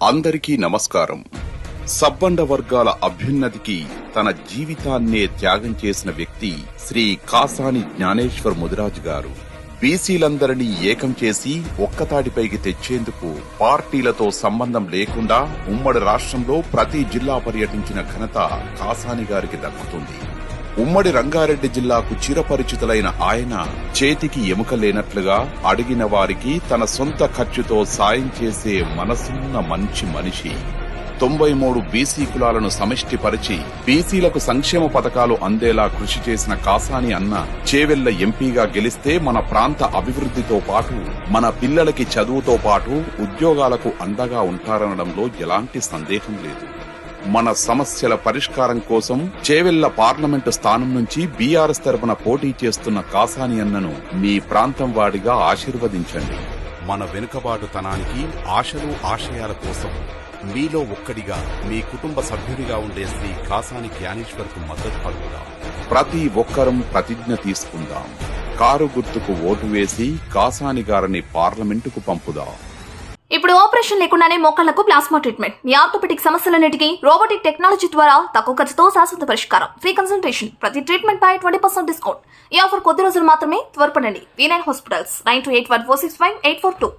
అందరికీ నమస్కారం. సబ్బండ వర్గాల అభ్యున్నతికి తన జీవితాన్నే త్యాగం చేసిన వ్యక్తి శ్రీ కాసాని జ్ఞానేశ్వర్ ముదిరాజు గారు. బీసీలందరినీ ఏకం చేసి ఒక్కతాటిపైకి తెచ్చేందుకు పార్టీలతో సంబంధం లేకుండా ఉమ్మడి రాష్ట్రంలో ప్రతి జిల్లా పర్యటించిన ఘనత కాసాని గారికి దక్కుతుంది. ఉమ్మడి రంగారెడ్డి జిల్లాకు చిరపరిచితులైన ఆయన చేతికి ఎముక లేనట్లుగా అడిగిన వారికి తన సొంత ఖర్చుతో సాయం చేసే మనసున్న మంచి మనిషి. 93 బీసీ కులాలను సమిష్టిపరిచి బీసీలకు సంక్షేమ పథకాలు అందేలా కృషి చేసిన కాసాని అన్న చేవెళ్ల ఎంపీగా గెలిస్తే మన ప్రాంత అభివృద్ధితో పాటు మన పిల్లలకి చదువుతో పాటు ఉద్యోగాలకు అండగా ఉంటారనడంలో ఎలాంటి సందేహం లేదు. మన సమస్యల పరిష్కారం కోసం చేవెళ్ల పార్లమెంటు స్థానం నుంచి బీఆర్ఎస్ తరపున పోటీ చేస్తున్న కాసాని అన్నను మీ ప్రాంతం వాడిగా ఆశీర్వదించండి. మన వెనుకబాటుతనానికి ఆశలు ఆశయాల కోసం మీలో ఒక్కడిగా మీ కుటుంబ సభ్యుడిగా ఉండే శ్రీ కాసాని జ్ఞానేశ్వర్ కు మద్దతు పలుకుదాం. ప్రతి ఒక్కరం ప్రతిజ్ఞ తీసుకుందాం. కారు గుర్తుకు ఓటు వేసి కాసాని గారిని పార్లమెంటుకు పంపుదాం. ఇప్పుడు ఆపరేషన్ లేకుండానే మోకాళ్లకు ప్లాస్మా ట్రీట్మెంట్. మీ ఆర్థోపెటిక్ సమస్యలన్నిటికీ రోబోటిక్ టెక్నాలజీ ద్వారా తక్కువ ఖర్చుతో శాశ్వత పరిష్కారం. Free consultation. ప్రతి ట్రీట్మెంట్ పై 20% డిస్కౌంట్. ఈ ఆఫర్ కొద్ది రోజులు మాత్రమే. త్వరపడండి. V9 hospitals 9281465842.